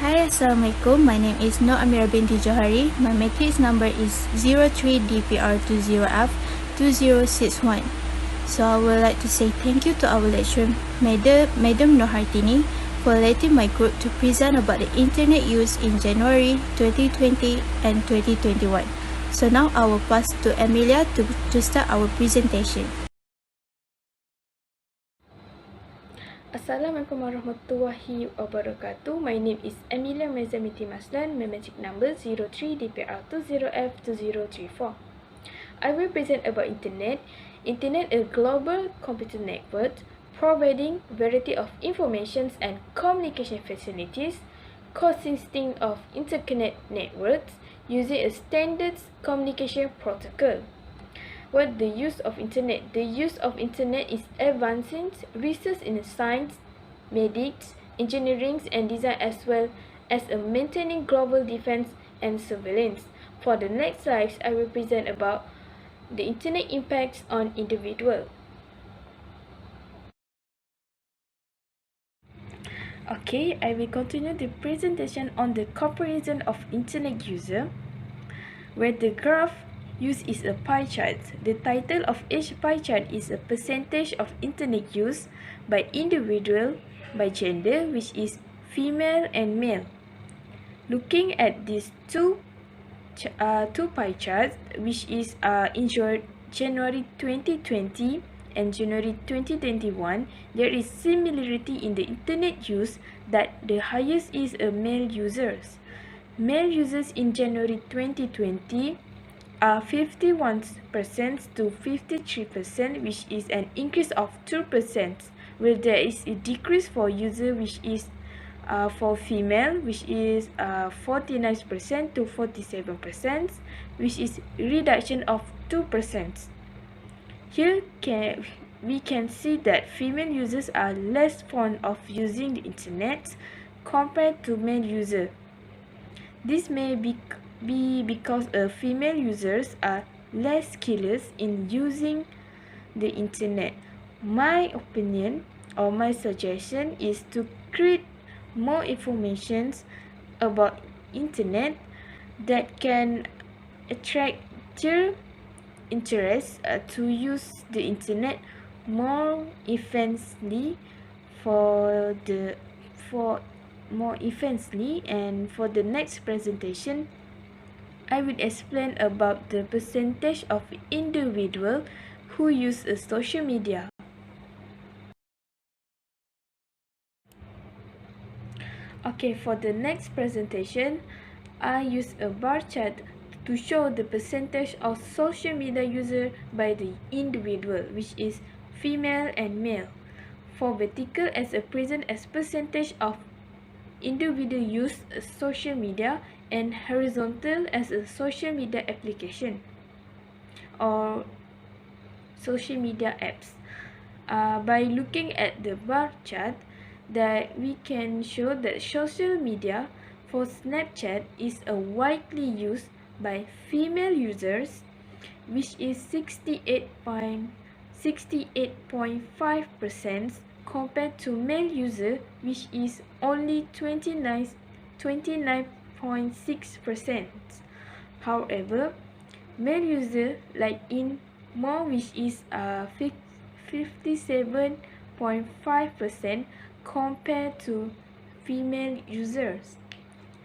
Hi, Assalamualaikum. My name is Nur Amira binti Johari. My matrix number is 03DPR20F2061. So I would like to say thank you to our lecturer, Madam Nur Hartini, for letting my group to present about the internet use in January 2020 and 2021. So now I will pass to Amelia to start our presentation. Assalamualaikum warahmatullahi wabarakatuh. My name is Amelia Mezamiti Maslan, my magic number 03DPR20F2034. I will present about Internet. Internet is a global computer network providing variety of informations and communication facilities consisting of interconnect networks using a standard communication protocol. What the use of Internet? The use of Internet is advancing research in science, medics, engineering and design as well as a maintaining global defense and surveillance. For the next slides, I will present about the Internet impacts on individual. Okay, I will continue the presentation on the comparison of Internet user, where the graph used is a pie chart. The title of each pie chart is a percentage of Internet use by individual, by gender, which is female and male. Looking at these two pie charts, which is in January 2020 and January 2021, there is similarity in the Internet use that the highest is a male users. Male users in January 2020 are 51% to 53%, which is an increase of 2%, where there is a decrease for user, which is for female, which is 49% to 47%, which is reduction of 2%. Here we can see that female users are less fond of using the Internet compared to male users. This may be because female users are less careless in using the Internet. My opinion or my suggestion is to create more information about Internet that can attract their interest to use the Internet more efficiently and for the next presentation I will explain about the percentage of individuals who use social media. Okay, for the next presentation, I use a bar chart to show the percentage of social media user by the individual, which is female and male. For vertical as a present as percentage of individual use social media, and horizontal as a social media application or social media apps. By looking at the bar chart, that we can show that social media for Snapchat is a widely used by female users, which is 68.5% compared to male user, which is only 29.6%. However, male user like in more, which is 57.5% compared to female users,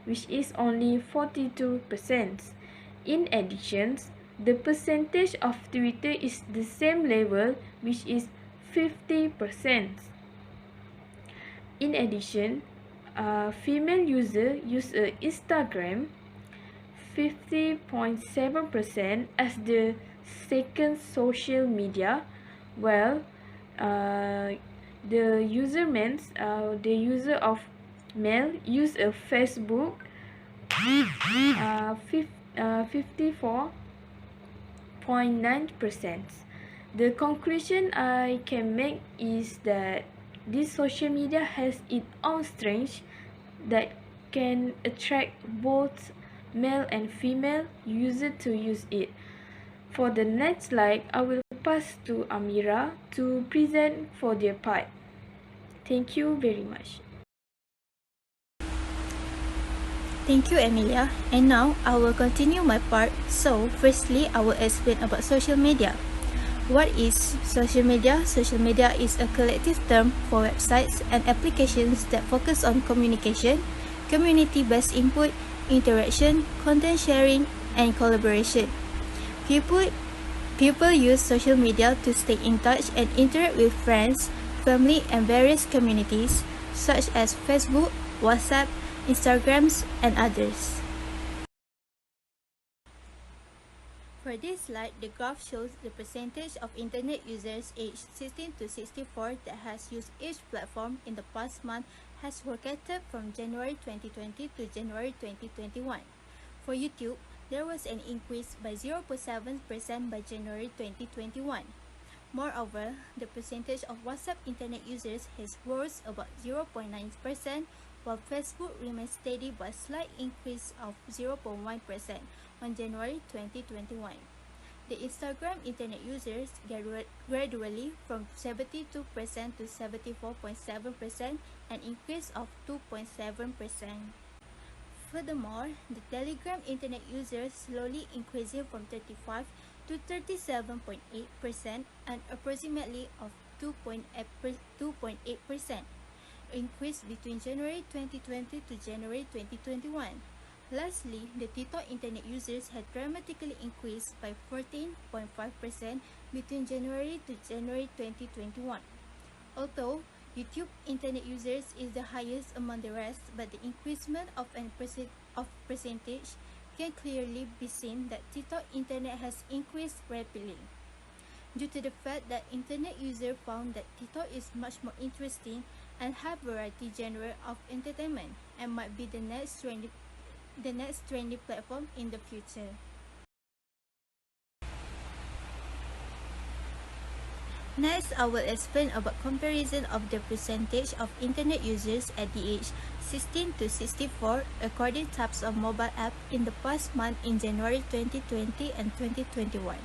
which is only 42%. In addition, the percentage of Twitter is the same level, which is 50%. In addition, female users use Instagram 50.7% as the second social media, while the user of male use a Facebook 54.9%. The conclusion I can make is that this social media has its own strengths that can attract both male and female users to use it. For the next slide, I will pass to Amira to present for their part. Thank you very much. Thank you, Emilia. And now I will continue my part. So, firstly, I will explain about social media. What is social media? Social media is a collective term for websites and applications that focus on communication, community-based input, interaction, content sharing, and collaboration. People use social media to stay in touch and interact with friends, family, and various communities such as Facebook, WhatsApp, Instagrams, and others. For this slide, the graph shows the percentage of internet users aged 16 to 64 that has used each platform in the past month has rotated from January 2020 to January 2021. For YouTube, there was an increase by 0.7% by January 2021. Moreover, the percentage of WhatsApp internet users has rose about 0.9%, while Facebook remains steady by a slight increase of 0.1% on January 2021. The Instagram internet users gradually from 72% to 74.7%, an increase of 2.7%. Furthermore, the Telegram internet users slowly increasing from 35 to 37.8%, and approximately of 2.8% increase between January 2020 to January 2021. Lastly, the TikTok internet users had dramatically increased by 14.5% between January to January 2021. Although YouTube internet users is the highest among the rest, but the increasement of percentage can clearly be seen that TikTok internet has increased rapidly, due to the fact that internet users found that TikTok is much more interesting and have variety genre of entertainment and might be the next trendy platform in the future. Next, I will explain about comparison of the percentage of internet users at the age 16 to 64 according types of mobile app in the past month in January 2020 and 2021.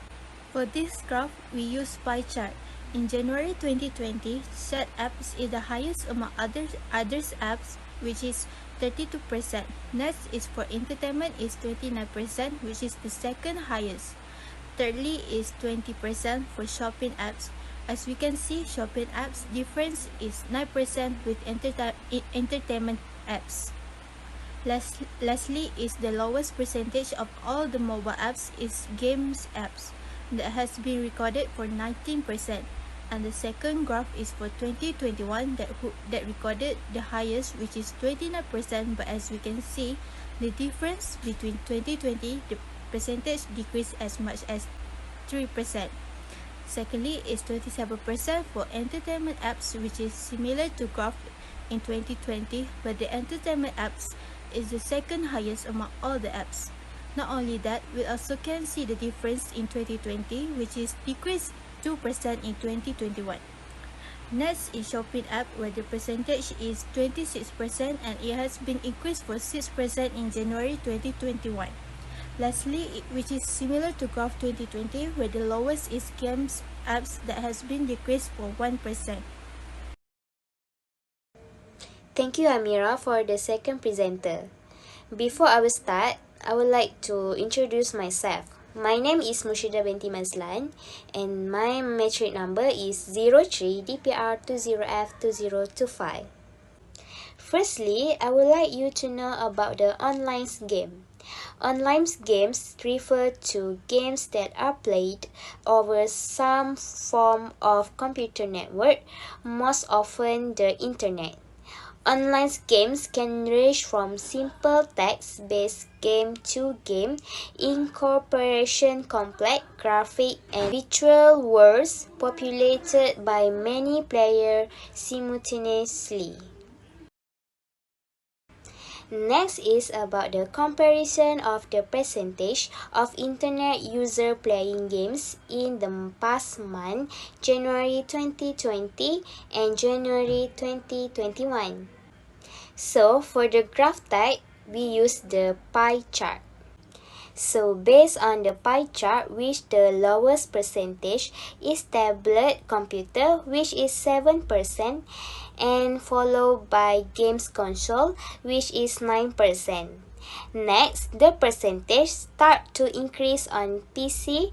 For this graph, we use pie chart. In January 2020, chat apps is the highest among others apps, which is 32%. Next is for entertainment is 29%, which is the second highest. Thirdly is 20% for shopping apps. As we can see, shopping apps difference is 9% with entertainment apps. Lastly is the lowest percentage of all the mobile apps is games apps that has been recorded for 19%. And the second graph is for 2021 that recorded the highest, which is 29%, but as we can see, the difference between 2020, the percentage decreased as much as 3%. Secondly is 27% for entertainment apps, which is similar to graph in 2020, but the entertainment apps is the second highest among all the apps. Not only that, we also can see the difference in 2020, which is decreased 2% in 2021. Next is shopping app, where the percentage is 26% and it has been increased for 6% in January 2021. Lastly, which is similar to graph 2020, where the lowest is games apps that has been decreased for 1%. Thank you, Amira, for the second presenter. Before I will start, I would like to introduce myself. My name is Mushida Binti Mazlan and my metric number is 03DPR20F2025. Firstly, I would like you to know about the online game. Online games refer to games that are played over some form of computer network, most often the internet. Online games can range from simple text-based game to game incorporation complex graphic and virtual worlds populated by many players simultaneously. Next is about the comparison of the percentage of internet user playing games in the past month, January 2020 and January 2021. So for the graph type, we use the pie chart. So based on the pie chart, which the lowest percentage is tablet computer, which is 7%, and followed by games console, which is 9%. Next, the percentage start to increase on PC,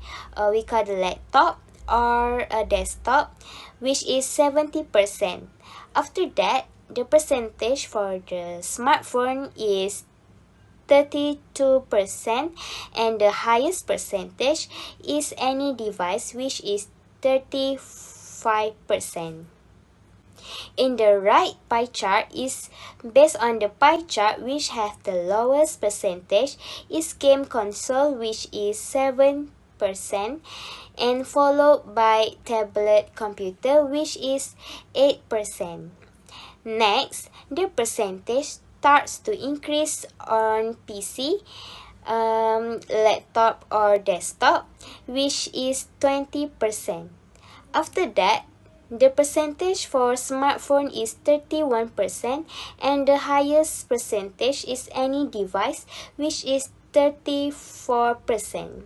we call the laptop, or a desktop, which is 70%. After that, the percentage for the smartphone is 32%, and the highest percentage is any device, which is 35%. In the right pie chart is based on the pie chart, which have the lowest percentage is game console, which is 7%, and followed by tablet computer, which is 8%. Next, the percentage starts to increase on PC, laptop or desktop, which is 20%. After that, the percentage for smartphone is 31%, and the highest percentage is any device, which is 34%.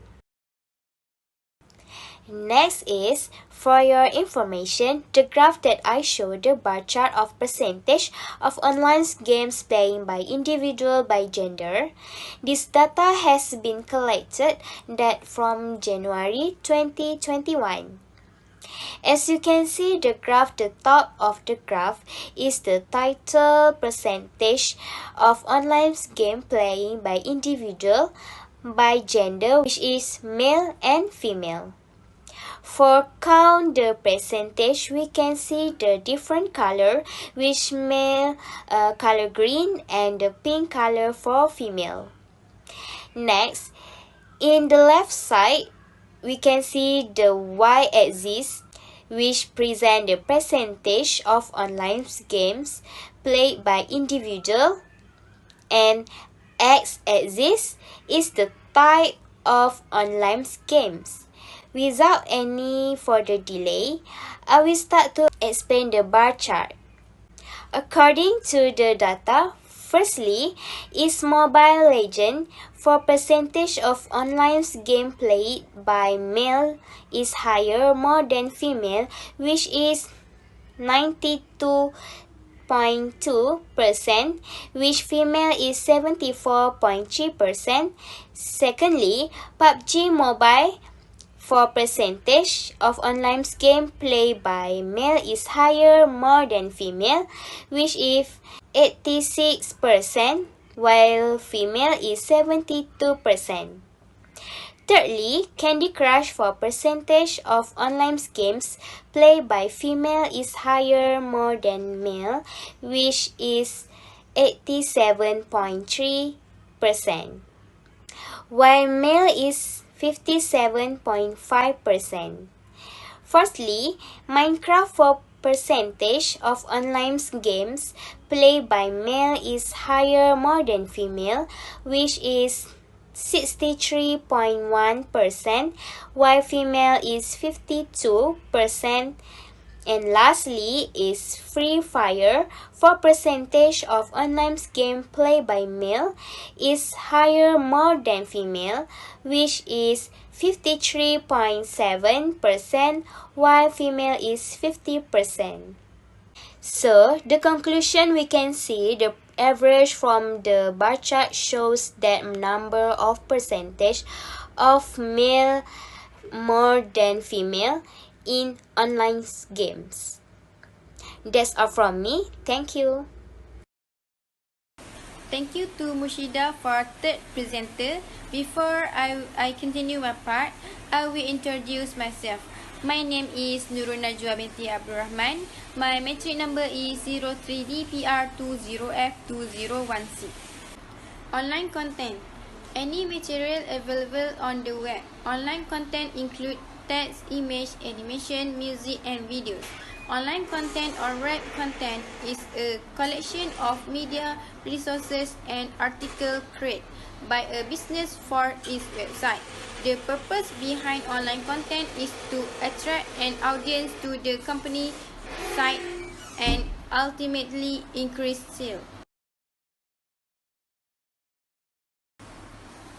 Next is, for your information, the graph that I show the bar chart of percentage of online games playing by individual by gender. This data has been collected that from January 2021. As you can see the graph, the top of the graph is the total percentage of online game playing by individual by gender, which is male and female. For count the percentage, we can see the different color, which male color green and the pink color for female. Next, in the left side, we can see the y-axis, which present the percentage of online games played by individual, and x-axis is the type of online games. Without any further delay, I will start to explain the bar chart. According to the data, firstly is Mobile Legends. For percentage of online game played by male is higher more than female, which is 92.2%, which female is 74.3%. Secondly, PUBG Mobile. For percentage of online game played by male is higher more than female, which is 86%, while female is 72%. Thirdly, Candy Crush for percentage of online games played by female is higher more than male, which is 87.3%, while male is 57.5%. Firstly, Minecraft for percentage of online games played by male is higher more than female, which is 63.1%, while female is 52%. And lastly is Free Fire for percentage of online game played by male is higher more than female, which is 53.7%, while female is 50%. So, the conclusion, we can see the average from the bar chart shows that number of percentage of male more than female in online games. That's all from me. Thank you. Thank you to Mushida for third presenter. Before I continue my part, I will introduce myself. My name is Nurul Najwa binti Abdul Rahman. My matric number is 03DPR20F2016. Online content. Any material available on the web. Online content include text, image, animation, music, and videos. Online content or web content is a collection of media resources and articles created by a business for its website. The purpose behind online content is to attract an audience to the company site and ultimately increase sales.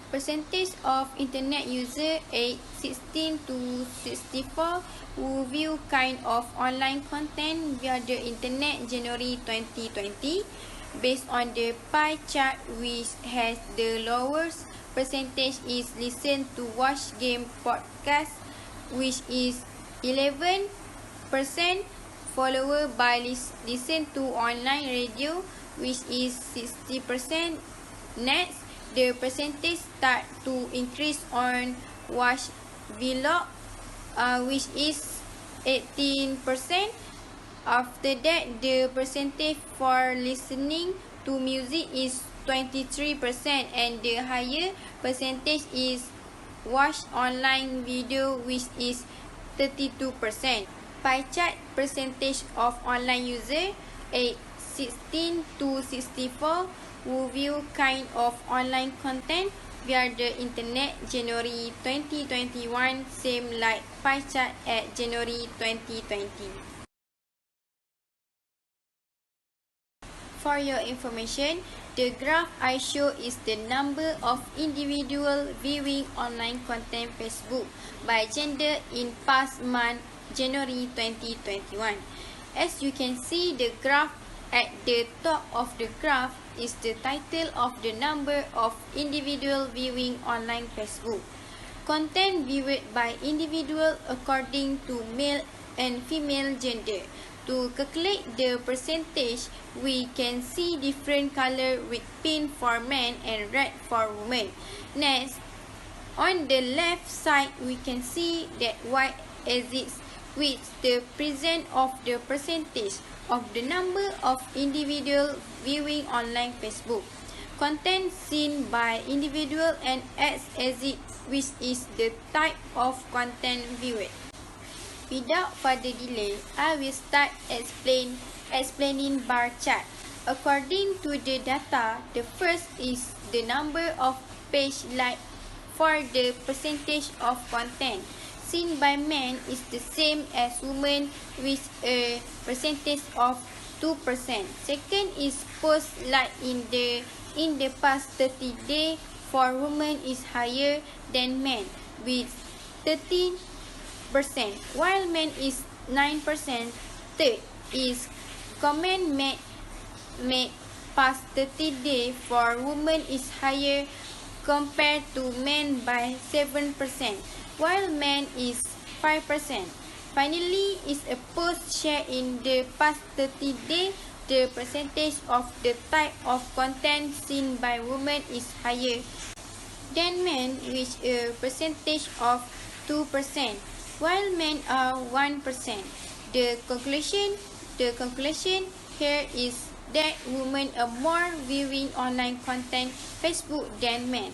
Percentage of internet user aged 16 to 64 who view kind of online content via the internet January 2020. based on the pie chart, which has the lowest percentage is listen to watch game podcast, which is 11%, followed by listen to online radio, which is 60%. Next, the percentage start to increase on watch vlog, which is 18%. After that, the percentage for listening to music is 23%, and the higher percentage is watch online video, which is 32%. Pie chart percentage of online user, 16 to 64 who view kind of online content via the internet January 2021, same like pie chart at January 2020. For your information, the graph I show is the number of individual viewing online content Facebook by gender in past month, January 2021. As you can see, the graph at the top of the graph is the title of the number of individual viewing online Facebook. Content viewed by individual according to male and female gender. To calculate the percentage, we can see different color with pink for men and red for women. Next, on the left side, we can see that white exists with the present of the percentage of the number of individual viewing online Facebook. Content seen by individual and X exists, which is the type of content viewed. Without further delay, I will start explaining bar chart. According to the data, the first is the number of page like for the percentage of content seen by men is the same as women with a percentage of 2%. Second is post like in the past 30 days for women is higher than men with 13%, while men is 9%. Third is comment made past 30 days for women is higher compared to men by 7%, while men is 5%. Finally, is a post share in the past 30 days. The percentage of the type of content seen by women is higher than men with a percentage of 2%, while men are 1%. The conclusion here is that women are more viewing online content Facebook than men.